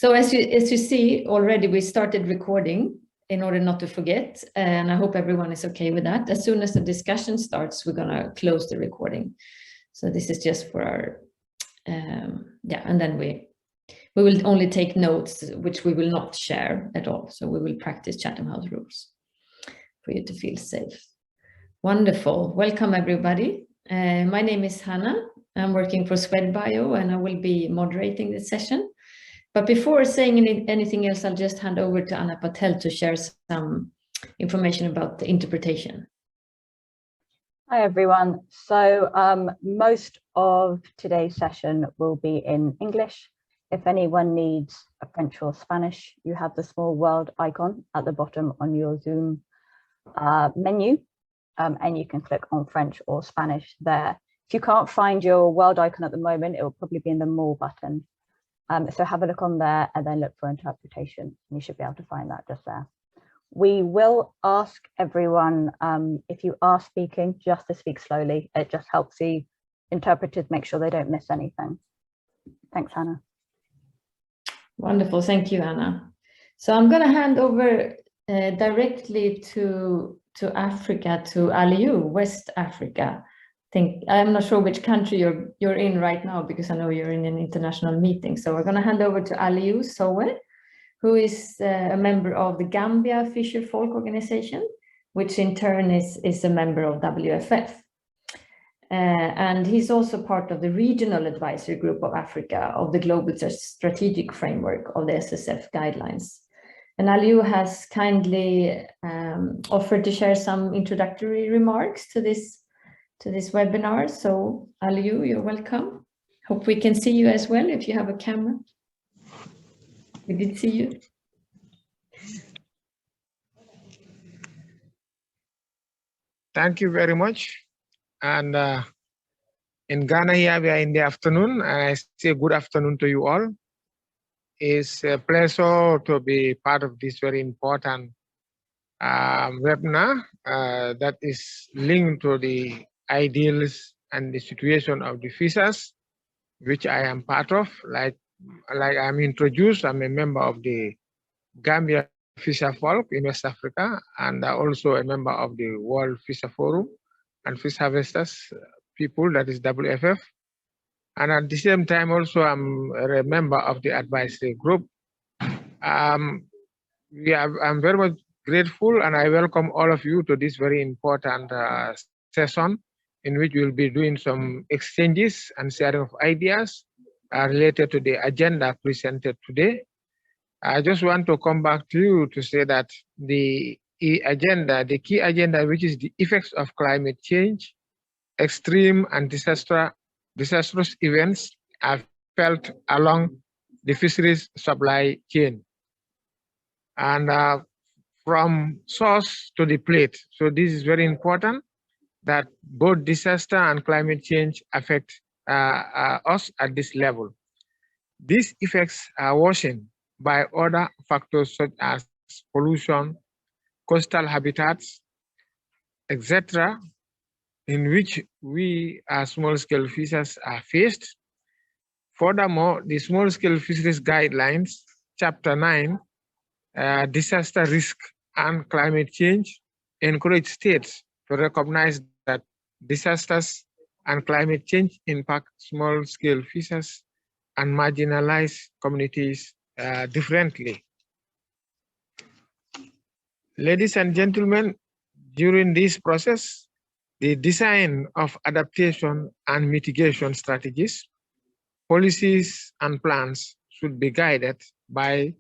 So as you see already, we started recording in order not to forget, and I hope everyone is okay with that. As soon as the discussion starts, we're gonna close the recording. So this is just for our, yeah, and then we will only take notes, which we will not share at all. So we will practice Chatham House rules for you to feel safe. Wonderful, welcome everybody. My name is Hannah. I'm working for SwedBio and I will be moderating this session. But before saying anything else, I'll just hand over to Anna Patel to share some information about the interpretation. Hi everyone. So most of today's session will be in English. If anyone needs a French or Spanish, you have the small world icon at the bottom on your Zoom menu, and you can click on French or Spanish there. If you can't find your world icon at the moment, it will probably be in the More button. So have a look on there and then look for interpretation. You should be able to find that just there. We will ask everyone, if you are speaking, just to speak slowly. It just helps the interpreters make sure they don't miss anything. Thanks, Hannah. Wonderful, thank you, Anna. So I'm going to hand over directly to Africa, to Aliou, West Africa. I'm not sure which country you're in right now because I know you're in an international meeting. So we're going to hand over to Aliou Sowe, who is a member of the Gambia Fisher Folk Organization, which in turn is a member of WFF. And he's also part of the Regional Advisory Group of Africa of the Global Strategic Framework of the SSF Guidelines. And Aliou has kindly offered to share some introductory remarks to this webinar. So Aliou, you're welcome. Hope we can see you as well if you have a camera. We did see you. Thank you very much. And in Ghana here, we are in the afternoon, and I say good afternoon to you all. It's a pleasure to be part of this very important webinar that is linked to the ideals and the situation of the fishers, which I am part of. Like I'm introduced, I'm a member of the Gambia Fisher Folk in West Africa, and also a member of the World Fisher Forum and Fish Harvesters people, that is WFF. And at the same time, also I'm a member of the advisory group. I'm very much grateful, and I welcome all of you to this very important session in which we'll be doing some exchanges and sharing of ideas related to the agenda presented today. I just want to come back to you to say that the key agenda, which is the effects of climate change, extreme and disastrous events are felt along the fisheries supply chain. And from source to the plate. So this is very important, that both disaster and climate change affect us at this level. These effects are worsened by other factors such as pollution, coastal habitats, etc., in which we as small-scale fishers are faced. Furthermore, the Small-Scale Fisheries Guidelines, Chapter 9, Disaster Risk and Climate Change, encourage states to recognize that disasters and climate change impact small-scale fishers and marginalized communities differently. Ladies and gentlemen, during this process, the design of adaptation and mitigation strategies, policies, and plans should be guided by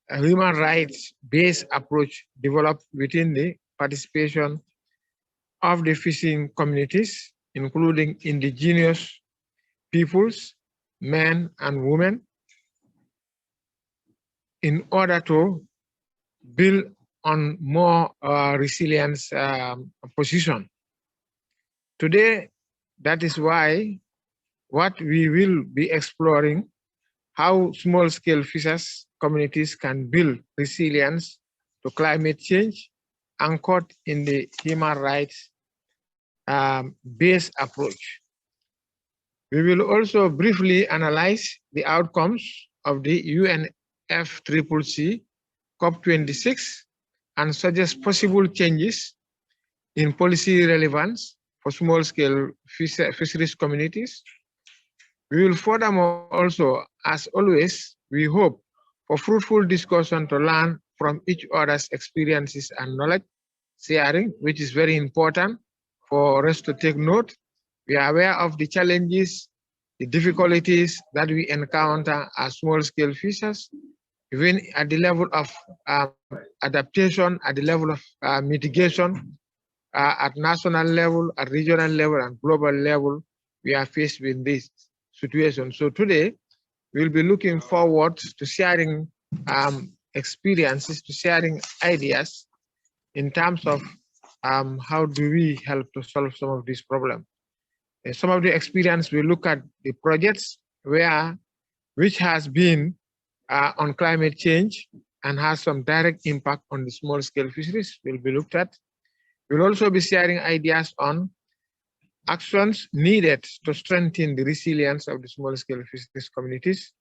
a human rights-based approach developed within the participation of the fishing communities, including indigenous peoples, men and women, in order to build on more resilient position. Today, that is why what we will be exploring, how small-scale fishers communities can build resilience to climate change anchored in the human rights based approach. We will also briefly analyze the outcomes of the UNFCCC COP26 and suggest possible changes in policy relevance for small-scale fisheries communities. We will furthermore also, as always, we hope for fruitful discussion to learn from each other's experiences and knowledge sharing, which is very important for us to take note. We are aware of the challenges, the difficulties that we encounter as small-scale fishers, even at the level of adaptation, at the level of mitigation, at national level, at regional level, and global level, we are faced with this situation. So today, we'll be looking forward to sharing experiences, to sharing ideas in terms of how do we help to solve some of these problems. Some of the experience, we look at the projects which has been on climate change and has some direct impact on the small scale fisheries will be looked at. We'll also be sharing ideas on actions needed to strengthen the resilience of the small scale fisheries communities,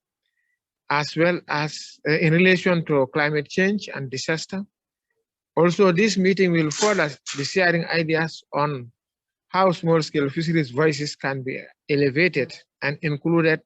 as well as in relation to climate change and disaster. Also, this meeting will further be sharing ideas on how small-scale fisheries voices can be elevated and included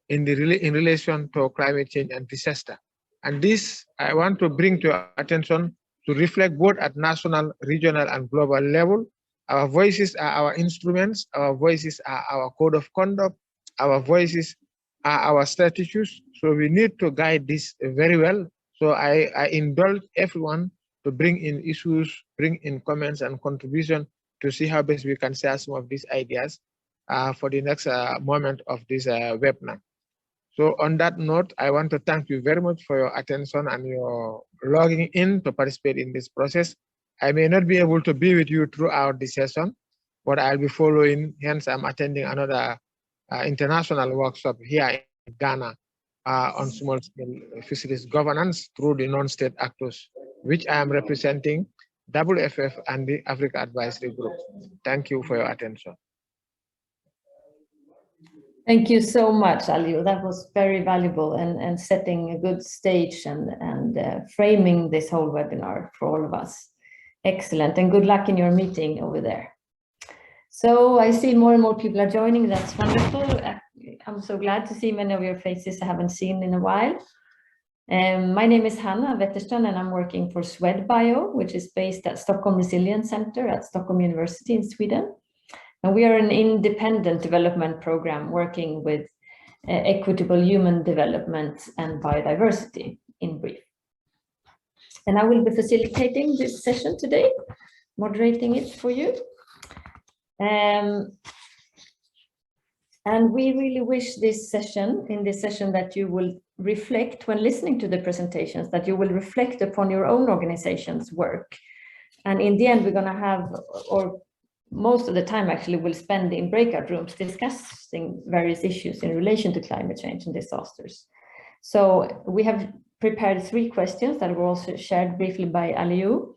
in relation to climate change and disaster. And this I want to bring to your attention to reflect both at national, regional, and global level. Our voices are our instruments, our voices are our code of conduct, our voices are our statutes. So we need to guide this very well. So I indulge everyone to bring in issues, bring in comments and contribution to see how best we can share some of these ideas for the next moment of this webinar. So on that note, I want to thank you very much for your attention and your logging in to participate in this process. I may not be able to be with you throughout the session, but I'll be following, hence I'm attending another international workshop here in Ghana on small-scale fisheries governance through the non-state actors, which I am representing WFF and the Africa Advisory Group. Thank you for your attention. Thank you so much, Aliou. That was very valuable and setting a good stage and framing this whole webinar for all of us. Excellent, and good luck in your meeting over there. So I see more and more people are joining. That's wonderful. I'm so glad to see many of your faces I haven't seen in a while. My name is Hanna Wetterstrand and I'm working for Swedbio, which is based at Stockholm Resilience Center at Stockholm University in Sweden. And we are an independent development program working with equitable human development and biodiversity in brief. And I will be facilitating this session today, moderating it for you. And we really wish this session, that you will reflect when listening to the presentations, that you will reflect upon your own organization's work. And in the end, we're going to have, or most of the time actually, we'll spend in breakout rooms discussing various issues in relation to climate change and disasters. So we have prepared 3 questions that were also shared briefly by Aliou.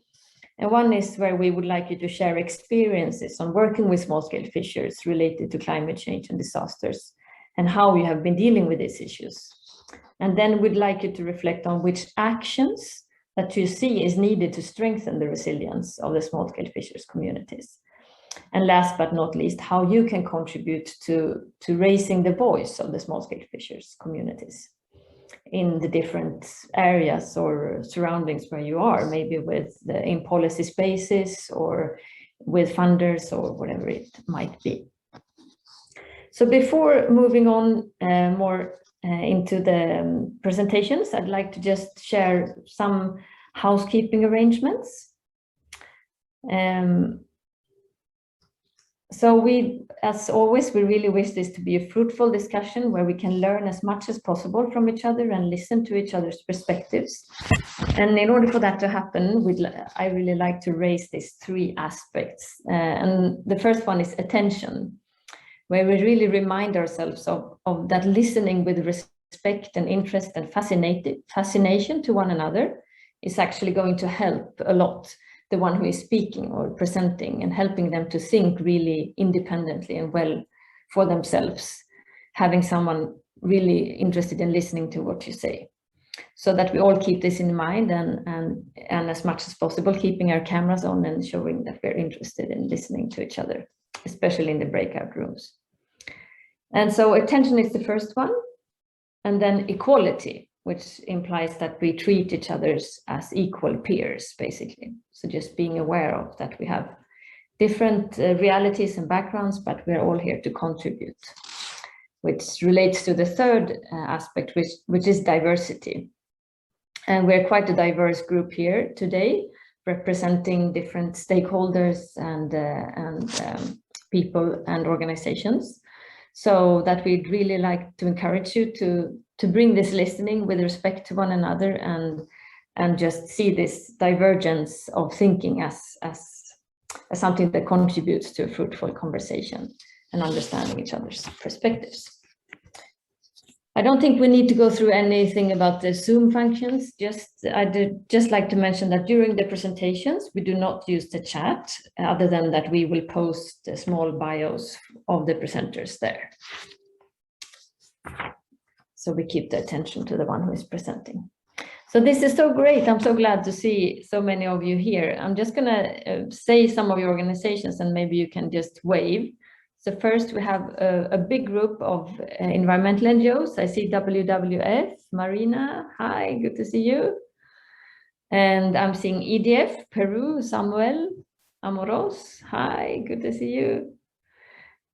And one is where we would like you to share experiences on working with small-scale fishers related to climate change and disasters, and how you have been dealing with these issues. And then we'd like you to reflect on which actions that you see is needed to strengthen the resilience of the small-scale fishers communities. And last but not least, how you can contribute to raising the voice of the small-scale fishers communities in the different areas or surroundings where you are, maybe in policy spaces or with funders or whatever it might be. So before moving on more into the presentations, I'd like to just share some housekeeping arrangements. So we, as always, we really wish this to be a fruitful discussion where we can learn as much as possible from each other and listen to each other's perspectives. And in order for that to happen, I really like to raise these 3 aspects. And the first one is attention, where we really remind ourselves of that listening with respect and interest and fascination to one another is actually going to help a lot the one who is speaking or presenting, and helping them to think really independently and well for themselves, having someone really interested in listening to what you say. so that we all keep this in mind and as much as possible keeping our cameras on and showing that we're interested in listening to each other, especially in the breakout rooms. And so attention is the first one, and then equality, which implies that we treat each other as equal peers, basically. So just being aware of that we have different realities and backgrounds, but we're all here to contribute, which relates to the third aspect, which is diversity. And we're quite a diverse group here today, representing different stakeholders and people and organizations. So that we'd really like to encourage you to bring this listening with respect to one another and just see this divergence of thinking as something that contributes to a fruitful conversation and understanding each other's perspectives. I don't think we need to go through anything about the Zoom functions. I'd just like to mention that during the presentations, we do not use the chat, other than that we will post the small bios of the presenters there. So we keep the attention to the one who is presenting. So this is so great. I'm so glad to see so many of you here. I'm just gonna say some of your organizations and maybe you can just wave. So first we have a big group of environmental NGOs. I see WWF, Marina, hi, good to see you. And I'm seeing EDF, Peru, Samuel, Amoros, hi, good to see you.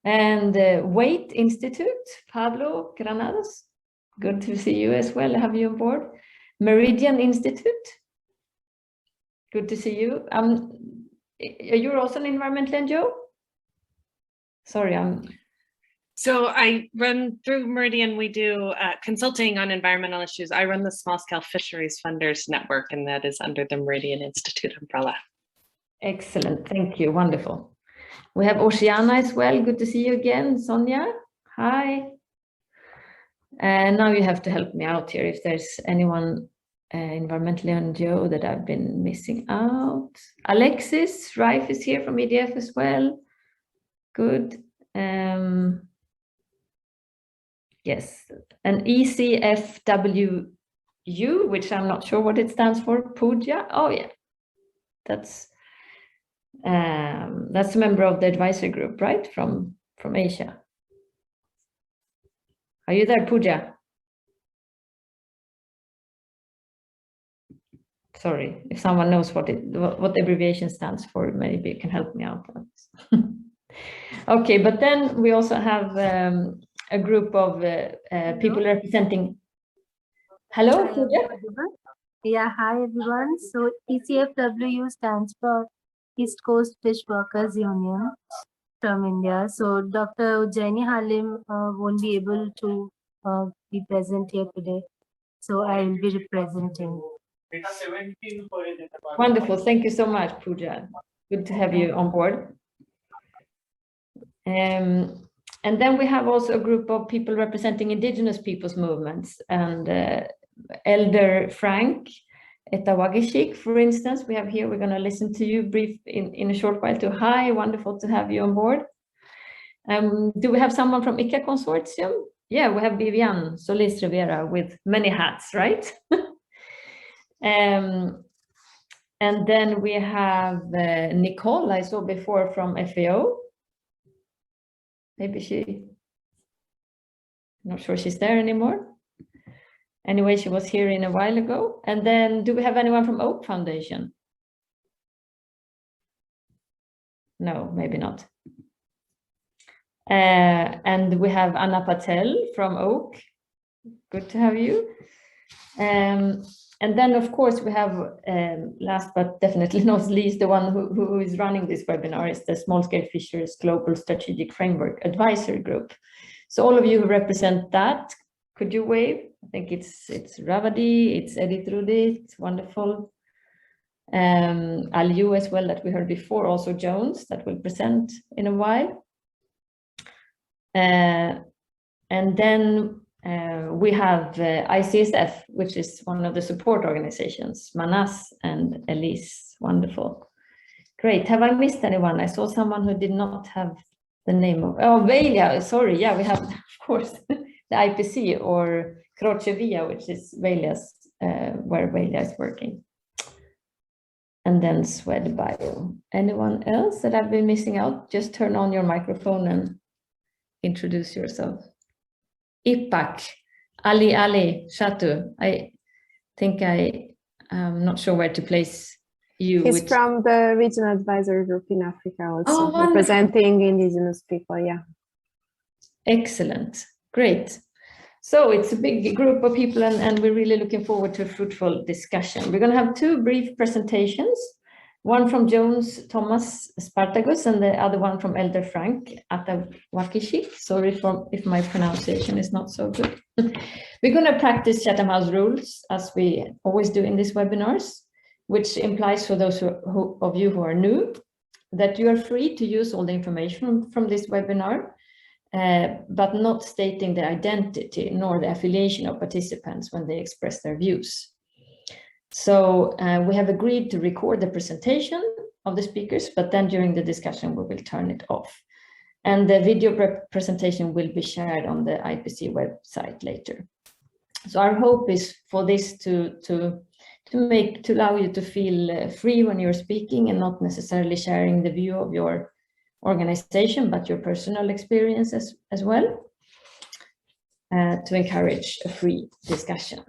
And Wait Institute, Pablo Granados, good to see you as well, have you on board. Meridian Institute, good to see you. You're also an environmental NGO? Sorry, So I run through Meridian, we do consulting on environmental issues. I run the Small Scale Fisheries Funders Network, and that is under the Meridian Institute umbrella. Excellent, thank you, wonderful. We have Oceana as well, good to see you again. Sonia, hi. And now you have to help me out here if there's anyone environmental NGO that I've been missing out. Alexis Reif is here from EDF as well. Good. Yes, an ECFWU, which I'm not sure what it stands for. Puja. Oh yeah, that's a member of the advisory group, right? From Asia. Are you there, Puja? Sorry, if someone knows what the abbreviation stands for, maybe you can help me out. Okay, but then we also have a group of people representing. Hello, Puja? Yeah, hi everyone. So ECFWU stands for East Coast Fish Workers Union from India. So Dr. Ujjaini Halim won't be able to be present here today. So I will be representing. Wonderful, thank you so much, Puja. Good to have you on board. And then we have also a group of people representing indigenous peoples movements, and Elder Frank Etawagishik, for instance, we have here. We're going to listen to you brief in a short while too. Hi, wonderful to have you on board. Do we have someone from ICA Consortium? Yeah, we have Vivian Solis Rivera with many hats, right? And then we have Nicole, I saw before from FAO. Maybe I'm not sure she's there anymore. Anyway, she was here in a while ago. And then do we have anyone from Oak Foundation? No, maybe not. And we have Anna Patel from Oak. Good to have you. And then, of course, we have, last but definitely not least, the one who is running this webinar is the Small Scale Fisheries Global Strategic Framework Advisory Group. So all of you who represent that, could you wave? I think it's Ravi, it's Edith Rudi, it's wonderful. Aliu as well, that we heard before, also Jones, that will present in a while. And then we have ICSF, which is one of the support organizations, Manas and Elise. Wonderful. Great. Have I missed anyone? I saw someone who did not have the name of, oh, Velia, sorry. Yeah, we have, of course, the IPC or Croce Via, which is Velia's where Velia is working. And then Swed Bio. Anyone else that I've been missing out? Just turn on your microphone and introduce yourself. Ipak, Ali Shatu. I think I'm not sure where to place you. He's from the Regional Advisory Group in Africa also, representing indigenous people, yeah. Excellent, great. So it's a big group of people and we're really looking forward to a fruitful discussion. We're going to have two brief presentations, one from Jones Thomas Spartagus and the other one from Elder Frank Atawakishi. Sorry if my pronunciation is not so good. We're going to practice Chatham House rules as we always do in these webinars, which implies for those of you who are new that you are free to use all the information from this webinar, but not stating the identity nor the affiliation of participants when they express their views. So we have agreed to record the presentation of the speakers, but then during the discussion, we will turn it off. And the video presentation will be shared on the IPC website later. So our hope is for this to allow you to feel free when you're speaking and not necessarily sharing the view of your organization, but your personal experiences as well, to encourage a free discussion.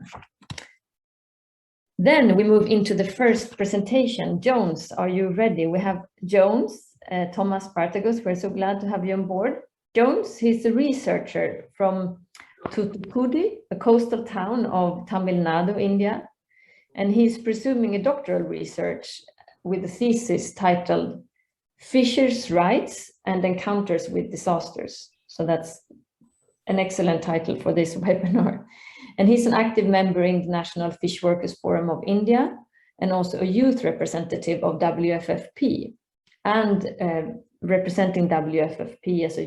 Then we move into the first presentation. Jones, are you ready? We have Jones, Thomas Spartagus. We're so glad to have you on board. Jones, he's a researcher from Thoothukudi, a coastal town of Tamil Nadu, India. And he's pursuing a doctoral research with a thesis titled Fisheries' Rights and Encounters with Disasters. So that's an excellent title for this webinar. And he's an active member in the National Fish Workers Forum of India and also a youth representative of WFFP and representing WFFP as a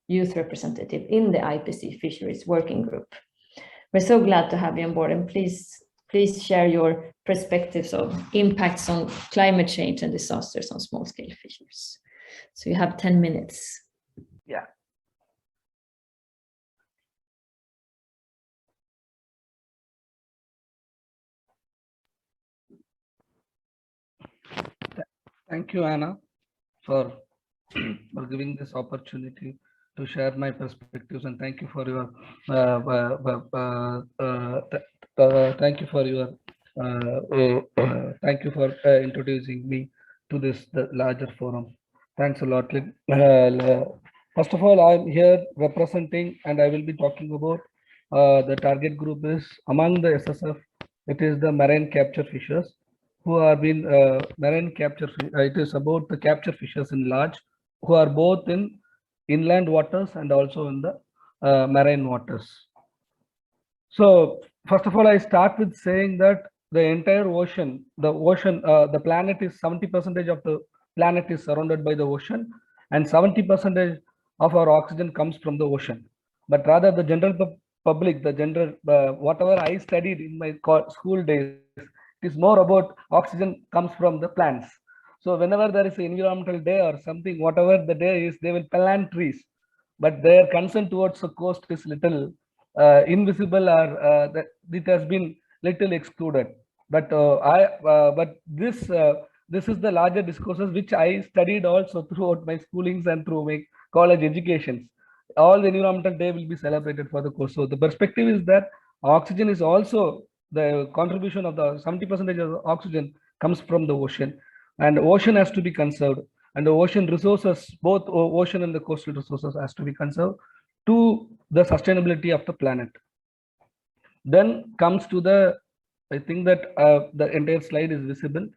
youth representative in the IPC Fisheries Working Group. We're so glad to have you on board, and please share your perspectives of impacts on climate change and disasters on small-scale fisheries. So you have 10 minutes. Yeah. Thank you, Anna, for giving this opportunity to share my perspectives, and thank you for your introducing me to this larger forum. Thanks a lot. First of all, I'm here representing, and I will be talking about the target group is among the SSF. It is the marine capture fishers who have been marine capture. It is about the capture fishers in large, who are both in inland waters and also in the marine waters. So first of all, I start with saying that the entire ocean, the planet is 70% of the planet is surrounded by the ocean, and 70% of our oxygen comes from the ocean. But rather the general public, the general, whatever I studied in my school days, it is more about oxygen comes from the plants. So whenever there is an environmental day or something, whatever the day is, they will plant trees, but their concern towards the coast is little invisible, or that it has been little excluded. But this is the larger discourses which I studied also throughout my schoolings and through my college educations. All the environmental day will be celebrated for the coast. So the perspective is that oxygen is also the contribution of the 70% of oxygen comes from the ocean, and ocean has to be conserved, and the ocean resources, both ocean and the coastal resources, has to be conserved to the sustainability of the planet. Then comes to the, I think that the entire slide is visible.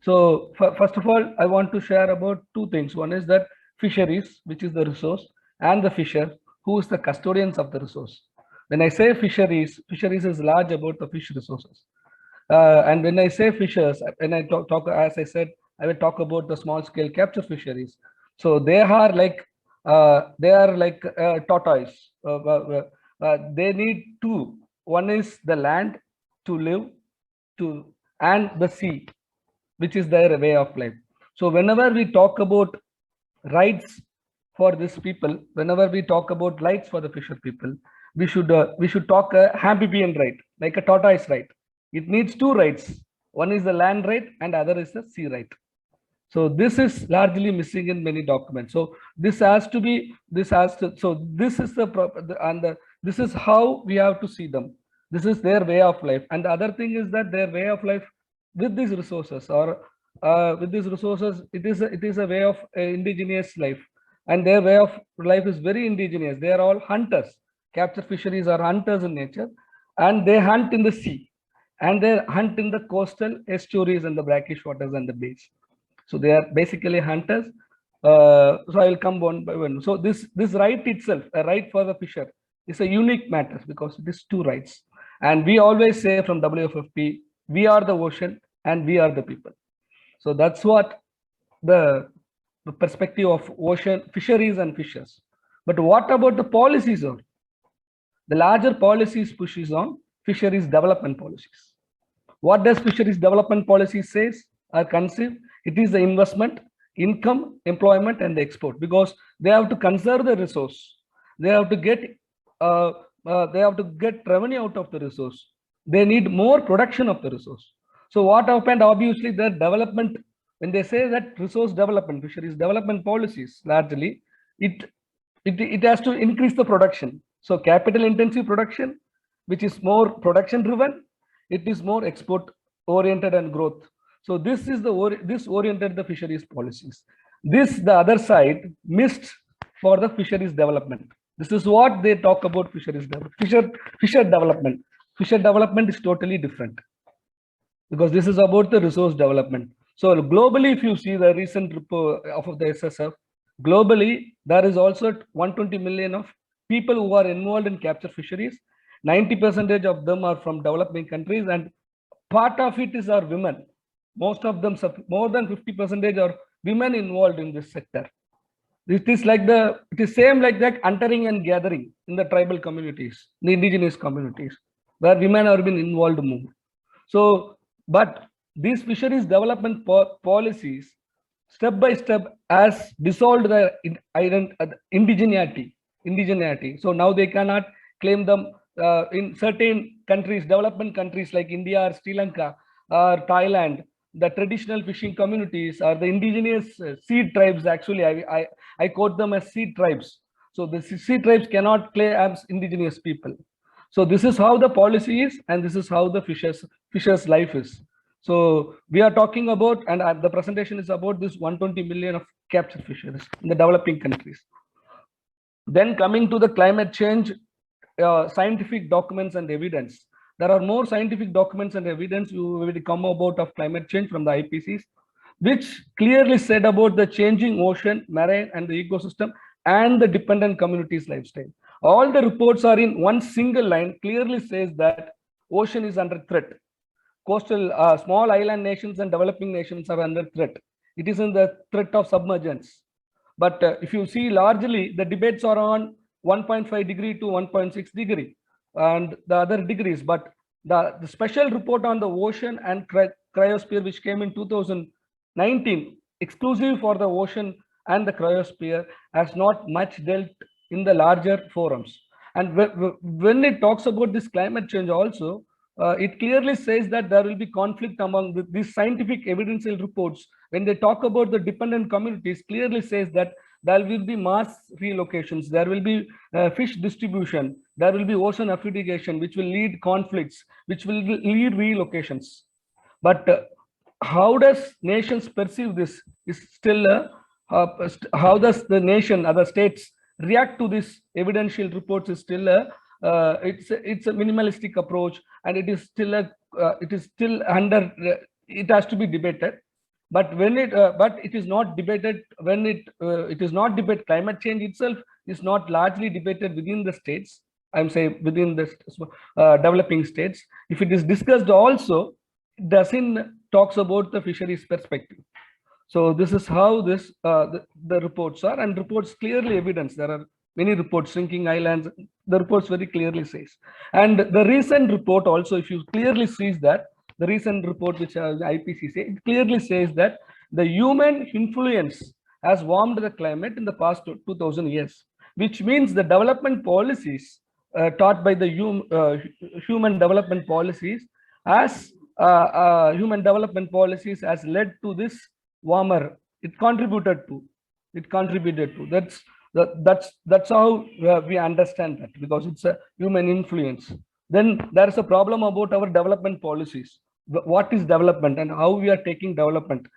So first of all, I want to share about two things. One is that fisheries, which is the resource, and the fisher, who is the custodians of the resource. When I say fisheries, fisheries is large about the fish resources. And when I say fishers, when I talk, as I said, I will talk about the small scale capture fisheries. So they are like tortoise. They need two. One is the land to live to, and the sea, which is their way of life. So whenever we talk about rights for these people, whenever we talk about rights for the fisher people, we should talk a amphibian right, like a tortoise right. It needs two rights. One is the land right and other is the sea right. So this is largely missing in many documents. So this has to be, so this is this is how we have to see them. This is their way of life. And the other thing is that their way of life with these resources, or with these resources, it is a way of indigenous life. And their way of life is very indigenous. They are all hunters. Capture fisheries are hunters in nature, and they hunt in the sea, and they hunt in the coastal estuaries and the brackish waters and the bays. So they are basically hunters. So I will come one by one. So this right itself, a right for the fisher, is a unique matter because it is two rights. And we always say from WFFP, we are the ocean and we are the people. So that's what the perspective of ocean, fisheries and fishers. But what about the policies? The larger policies pushes on fisheries development policies. What does fisheries development policy says or conceive? It is the investment, income, employment, and the export, because they have to conserve the resource. They have to get revenue out of the resource. They need more production of the resource. So what happened? Obviously, the development, when they say that resource development, fisheries development policies, largely, it has to increase the production. So capital intensive production, which is more production driven, it is more export oriented and growth. So this is this oriented the fisheries policies. This, the other side, missed for the fisheries development. This is what they talk about fisheries development. Fisher development. Fisher development is totally different, because this is about the resource development. So globally, if you see the recent report of the SSF, globally, there is also 120 million of people who are involved in capture fisheries. 90% of them are from developing countries, and part of it is our women. Most of them, more than 50% are women involved in this sector. It is same like that hunting and gathering in the tribal communities, the indigenous communities, where women are being involved more. So, but these fisheries development policies, step by step, has dissolved the indigeneity. So now they cannot claim them in certain countries, development countries like India or Sri Lanka or Thailand. The traditional fishing communities are the indigenous seed tribes. Actually, I quote them as seed tribes. So the seed tribes cannot claim as indigenous people. So this is how the policy is, and this is how the fishers' life is. So we are talking about, and the presentation is about this 120 million of captured fisheries in the developing countries. Then coming to the climate change, scientific documents and evidence. There are more scientific documents and evidence you will come about of climate change from the IPCCs, which clearly said about the changing ocean, marine, and the ecosystem and the dependent communities' lifestyle. All the reports are in one single line, clearly says that ocean is under threat. Coastal, small island nations and developing nations are under threat. It is in the threat of submergence. But if you see, largely the debates are on 1.5 degree to 1.6 degree and the other degrees. But the special report on the ocean and cryosphere, which came in 2019, exclusive for the ocean and the cryosphere, has not much dealt in the larger forums. And when it talks about this climate change also, it clearly says that there will be conflict among these scientific evidential reports. When they talk about the dependent communities, clearly says that there will be mass relocations, there will be fish distribution, there will be ocean acidification, which will lead conflicts, which will lead relocations. But how does nations perceive this is still how does the nation, other states, react to this evidential reports is still it's a minimalistic approach, and it is still under it has to be debated. But when it is not debated, when it is not debated, climate change itself is not largely debated within the states. I'm saying within the developing states. If it is discussed also, it doesn't talks about the fisheries perspective. So this is how this the reports are, and reports clearly evidence. There are many reports, shrinking islands, the reports very clearly says. And the recent report also, if you clearly sees that, the recent report which IPCC, it clearly says that the human influence has warmed the climate in the past 2000 years, which means the development policies taught by the human development policies as human development policies has led to this warmer. It contributed to. That's how we understand that, because it's a human influence. Then there is a problem about our development policies. What is development and how we are taking development?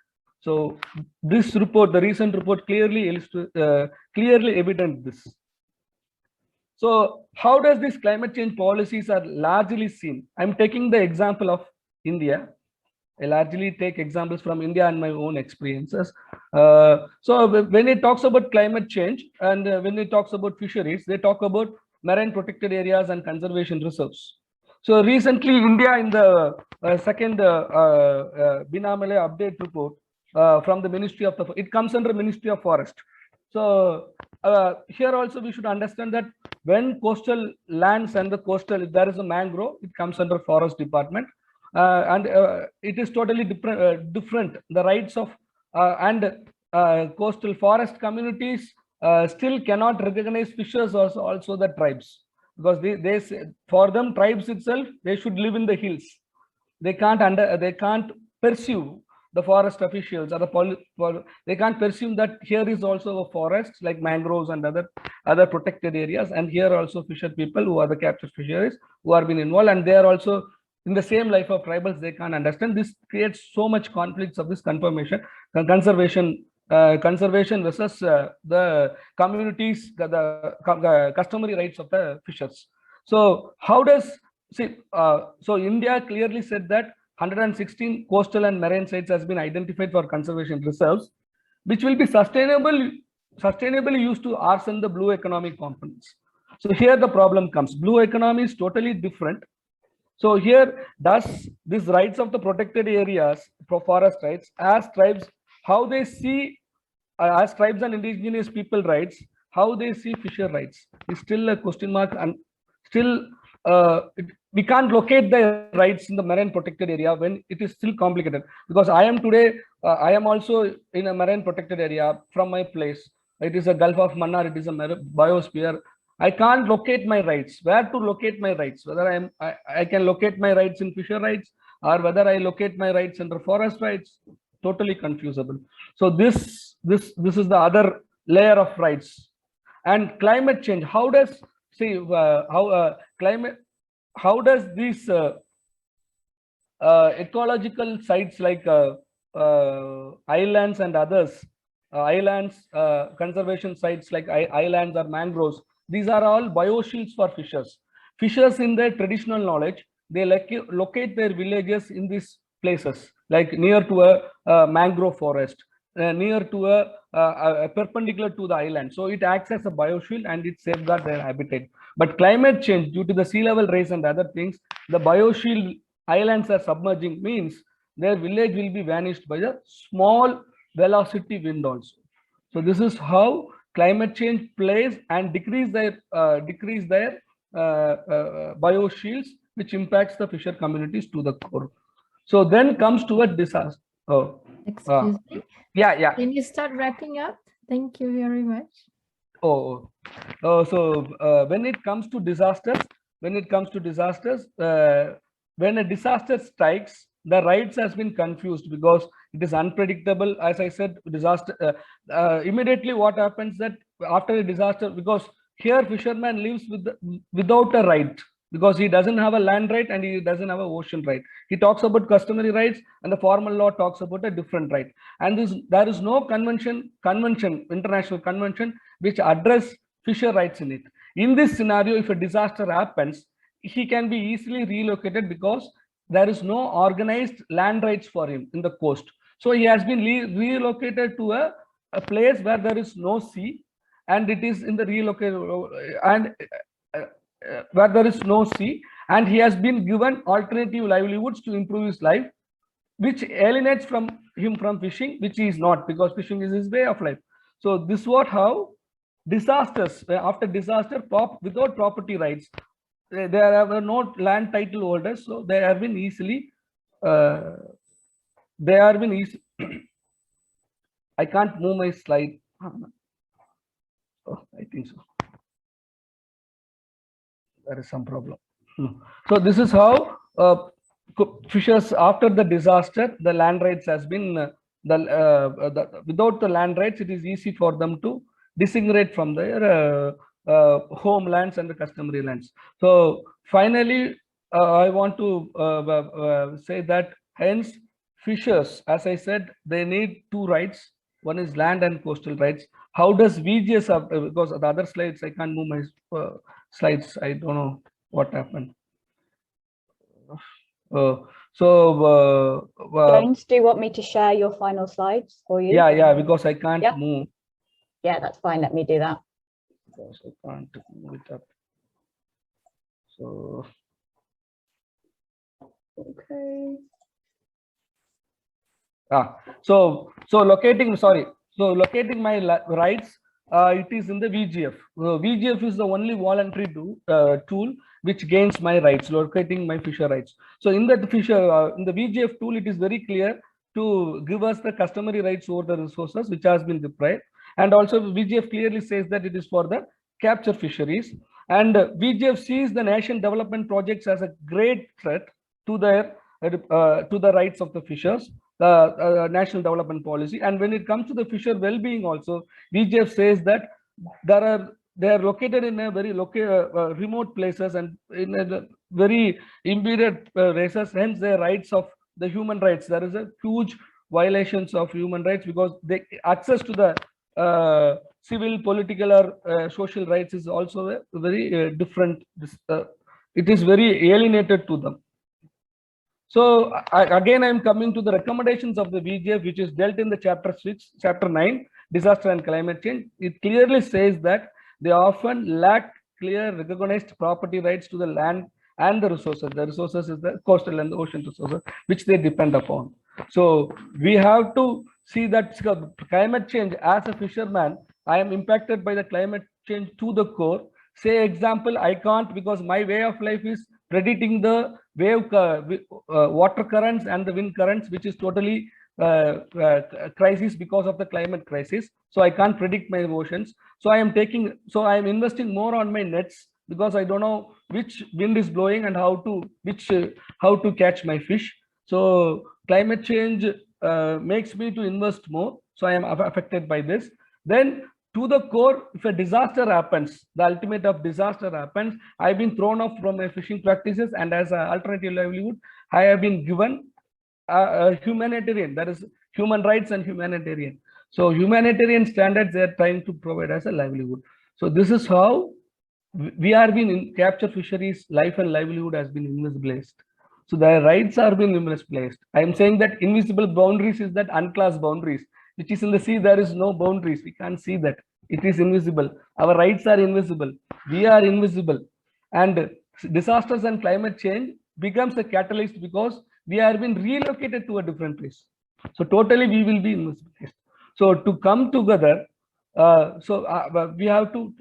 So this report, the recent report, clearly evident this. So how does this climate change policies are largely seen? I'm taking the example of India. I largely take examples from India and my own experiences. So when it talks about climate change and when it talks about fisheries, they talk about marine protected areas and conservation reserves. So recently, India in the second Binamale update report from the Ministry of it comes under Ministry of Forest. So here also we should understand that when coastal lands and the coastal, if there is a mangrove, it comes under Forest Department. And it is totally different. The rights of coastal forest communities still cannot recognize fishers as also the tribes, because they say, for them, tribes itself, they should live in the hills. They can't pursue the forest officials or they can't pursue that here is also a forest like mangroves and other protected areas, and here also fisher people who are the captured fisheries who are being involved, and they are also in the same life of tribals. They can't understand. This creates so much conflicts of this conservation versus the communities, the customary rights of the fishers. So how does so India clearly said that 116 coastal and marine sites has been identified for conservation reserves, which will be sustainably used to arsen the blue economic components. So here the problem comes. Blue economy is totally different. So here, does these rights of the protected areas for forest rights as tribes, how they see as tribes and indigenous people rights, how they see fisher rights is still a question mark, and still we can't locate the rights in the marine protected area when it is still complicated. Because I am today, I am also in a marine protected area from my place. It is a Gulf of Mannar, it is a biosphere. I can't locate my rights. Where to locate my rights? Whether I can locate my rights in fisher rights, or whether I locate my rights under forest rights, totally confusable. So this is the other layer of rights. And climate change. How does how does these ecological sites like islands and others, conservation sites like islands or mangroves, these are all bioshields for fishers. Fishers, in their traditional knowledge, they locate their villages in these places, like near to a mangrove forest, near to a perpendicular to the island. So it acts as a bioshield and it safeguards their habitat. But climate change, due to the sea level rise and other things, the bioshield islands are submerging, means their village will be vanished by a small velocity wind also. So this is how climate change plays and decrease their bioshields, which impacts the fisher communities to the core. So then comes to a disaster. Oh, excuse me. Yeah. Can you start wrapping up? Thank you very much. So when it comes to disasters, when a disaster strikes, the rights has been confused because it is unpredictable. As I said, disaster immediately what happens that after a disaster, because here fisherman lives without a right, because he doesn't have a land right and he doesn't have an ocean right. He talks about customary rights and the formal law talks about a different right. And there is no international convention which address fisher rights in it. In this scenario, if a disaster happens, he can be easily relocated because there is no organized land rights for him in the coast. So he has been relocated to a place where there is no sea, and it is in the where there is no sea, and he has been given alternative livelihoods to improve his life, which alienates him from fishing, which he is not, because fishing is his way of life. So this is how disasters, after disaster, without property rights, there are no land title holders, so they have been easily I can't move my slide. Oh, I think so. There is some problem. So this is how fishers after the disaster, the land rights has been without the land rights, it is easy for them to disintegrate from their homelands and the customary lands. So finally, I want to say that hence fishers, as I said, they need two rights. One is land and coastal rights. How does VGS have, because the other slides, I can't move my slides. I don't know what happened. James, do you want me to share your final slides for you? Yeah, because I can't move. Yeah, that's fine. Let me do that. Because I can't move it up. So, okay. So locating my rights, it is in the VGF. VGF is the only voluntary tool which gains my rights, locating my fisher rights. So in that in the VGF tool, it is very clear to give us the customary rights over the resources which has been deprived. And also VGF clearly says that it is for the capture fisheries. And VGF sees the nation development projects as a great threat to their to the rights of the fishers, the national development policy. And when it comes to the fisher well-being also, VGF says that they are located in a very remote places and in a very immediate races, hence their rights of the human rights. There is a huge violations of human rights because they access to the civil, political or social rights is also a very different, it is very alienated to them. So again, I am coming to the recommendations of the VGF, which is dealt in the chapter 9, disaster and climate change. It clearly says that they often lack clear recognized property rights to the land and the resources. The resources is the coastal and the ocean resources, which they depend upon. So we have to see that climate change. As a fisherman, I am impacted by the climate change to the core. Say example, I can't, because my way of life is predicting the wave water currents and the wind currents, which is totally crisis because of the climate crisis. So I can't predict my oceans. So I am investing more on my nets because I don't know which wind is blowing and how to catch my fish. So climate change makes me to invest more. So I am affected by this. Then to the core, if a disaster happens, the ultimate of disaster happens, I've been thrown off from my fishing practices, and as an alternative livelihood, I have been given a humanitarian, that is human rights and humanitarian. So humanitarian standards they are trying to provide as a livelihood. So this is how we are being in capture fisheries, life and livelihood has been invisibilized. So their rights are being invisibilized. I am saying that invisible boundaries is that unclassed boundaries, which is in the sea. There is no boundaries. We can't see that. It is invisible. Our rights are invisible. We are invisible. And disasters and climate change becomes a catalyst because we are being relocated to a different place. So totally we will be invisibilized. So to come together, we have to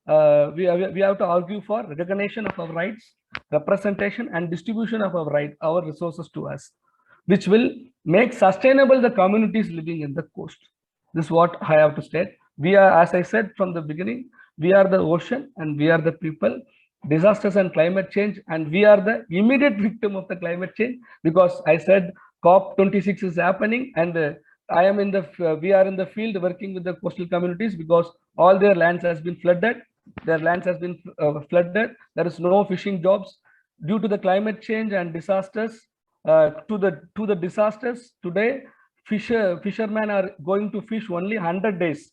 argue for recognition of our rights, representation and distribution of our resources to us, which will make sustainable the communities living in the coast. This is what I have to state. We are, as I said from the beginning, we are the ocean and we are the people. Disasters and climate change, and we are the immediate victim of the climate change, because I said COP26 is happening, and we are in the field working with the coastal communities because all their lands has been flooded. Their lands has been flooded. There is no fishing jobs due to the climate change and disasters. To the disasters today, fishermen are going to fish only 100 days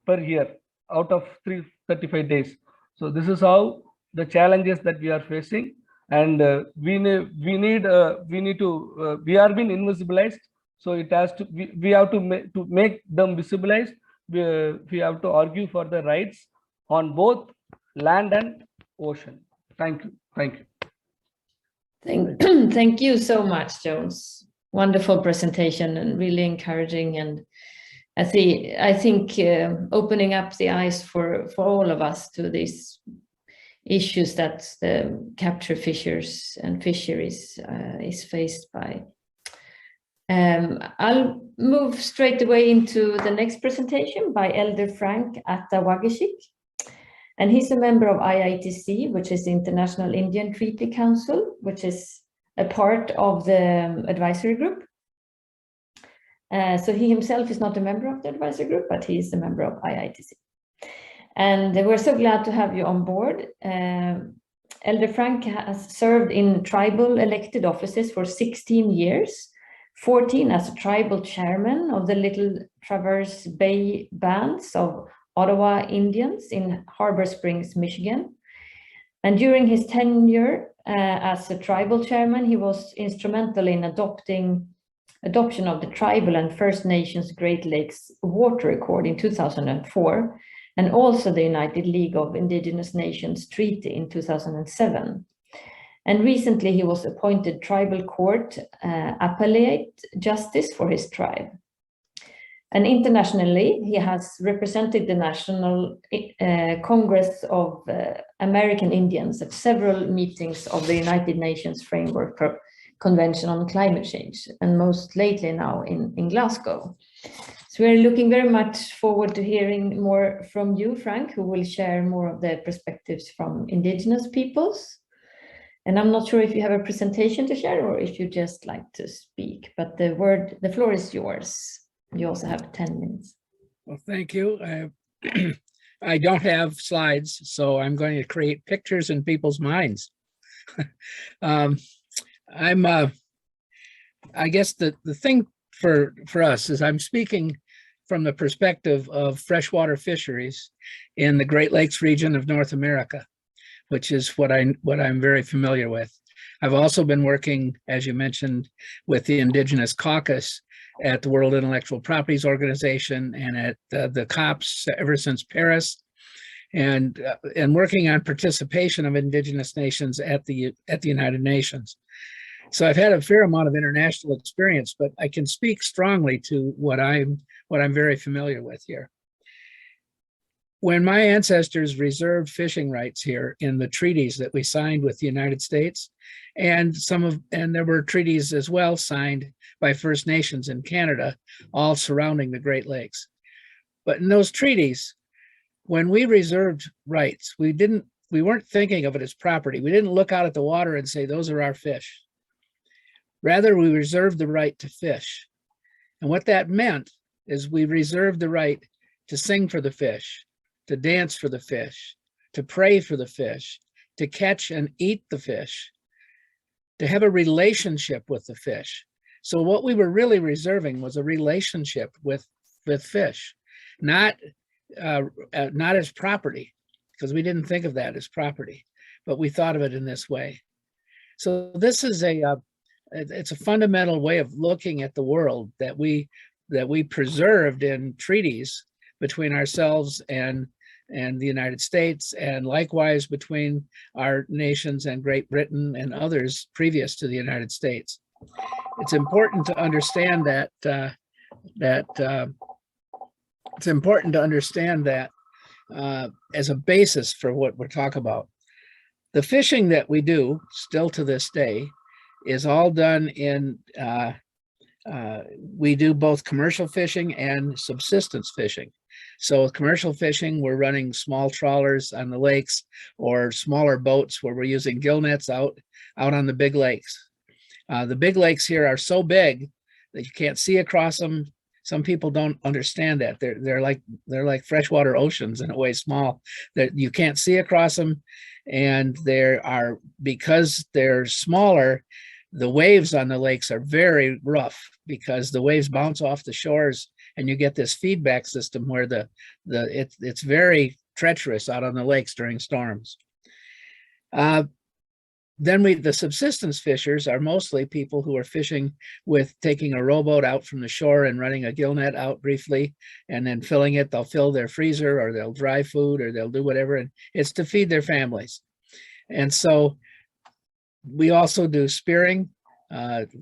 per year out of 335 days. So this is how the challenges that we are facing, and we are being invisibilized. So it has to we have to make them visibilized. We have to argue for the rights on both land and ocean. Thank you. Thank you so much, Jones. Wonderful presentation and really encouraging, and I think opening up the eyes for all of us to these issues that the capture fishers and fisheries is faced by. I'll move straight away into the next presentation by Elder Frank Attawageshik. And he's a member of IITC, which is the International Indian Treaty Council, which is a part of the advisory group. So he himself is not a member of the advisory group, but he is a member of IITC. And we're so glad to have you on board. Elder Frank has served in tribal elected offices for 16 years, 14 as a tribal chairman of the Little Traverse Bay bands of Ottawa Indians in Harbor Springs, Michigan. And during his tenure as a tribal chairman, he was instrumental in adoption of the tribal and First Nations Great Lakes Water Accord in 2004, and also the United League of Indigenous Nations Treaty in 2007. And recently he was appointed Tribal Court Appellate Justice for his tribe. And internationally, he has represented the National Congress of American Indians at several meetings of the United Nations Framework Convention on Climate Change, and most lately now in Glasgow. So we're looking very much forward to hearing more from you, Frank, who will share more of the perspectives from Indigenous peoples. And I'm not sure if you have a presentation to share or if you just like to speak, but the floor is yours. You also have 10 minutes. Well, thank you. I don't have slides, so I'm going to create pictures in people's minds. I guess the thing for us is I'm speaking from the perspective of freshwater fisheries in the Great Lakes region of North America, which is what I'm very familiar with. I've also been working, as you mentioned, with the Indigenous Caucus at the World Intellectual Properties Organization and at the COPs ever since Paris, and working on participation of Indigenous nations at the United Nations. So I've had a fair amount of international experience, but I can speak strongly to what I'm very familiar with here. When my ancestors reserved fishing rights here in the treaties that we signed with the United States, and there were treaties as well signed by First Nations in Canada, all surrounding the Great Lakes. But in those treaties, when we reserved rights, we weren't thinking of it as property. We didn't look out at the water and say, those are our fish. Rather, we reserved the right to fish. And what that meant is we reserved the right to sing for the fish, to dance for the fish, to pray for the fish, to catch and eat the fish, to have a relationship with the fish. So what we were really reserving was a relationship with fish, not as property, because we didn't think of that as property, but we thought of it in this way. So this is it's a fundamental way of looking at the world that we preserved in treaties between ourselves and the United States, and likewise between our nations and Great Britain and others previous to the United States. It's important to understand that as a basis for what we're talking about. The fishing that we do still to this day is all done in, we do both commercial fishing and subsistence fishing. So with commercial fishing, we're running small trawlers on the lakes or smaller boats where we're using gill nets out on the big lakes. The big lakes here are so big that you can't see across them. Some people don't understand that. They're like freshwater oceans in a way, small, that you can't see across them. And because they're smaller, the waves on the lakes are very rough because the waves bounce off the shores and you get this feedback system where it's very treacherous out on the lakes during storms. Then the subsistence fishers are mostly people who are fishing with taking a rowboat out from the shore and running a gill net out briefly and then filling it. They'll fill their freezer or they'll dry food or they'll do whatever, and it's to feed their families. And so we also do spearing.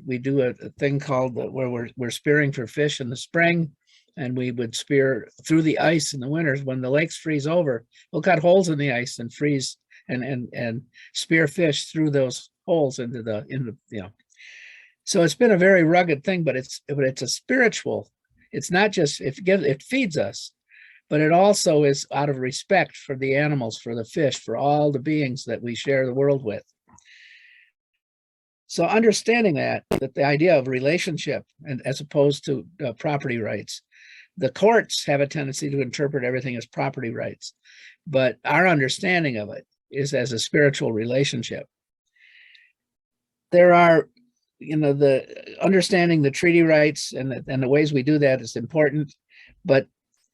We do a thing called where we're spearing for fish in the spring, and we would spear through the ice in the winters. When the lakes freeze over, we'll cut holes in the ice and freeze and spear fish through those holes into the So it's been a very rugged thing, but it's a spiritual. It's not just it feeds us, but it also is out of respect for the animals, for the fish, for all the beings that we share the world with. So understanding that the idea of relationship and as opposed to property rights, the courts have a tendency to interpret everything as property rights, but our understanding of it is as a spiritual relationship. There are, the understanding the treaty rights and the ways we do that is important, but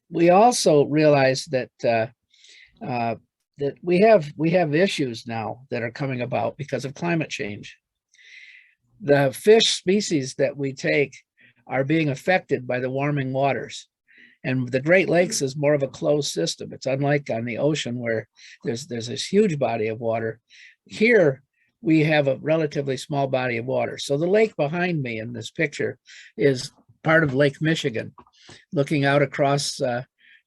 we also realize that that we have issues now that are coming about because of climate change. The fish species that we take are being affected by the warming waters. And the Great Lakes is more of a closed system. It's unlike on the ocean where there's this huge body of water. Here, we have a relatively small body of water. So the lake behind me in this picture is part of Lake Michigan, looking out across,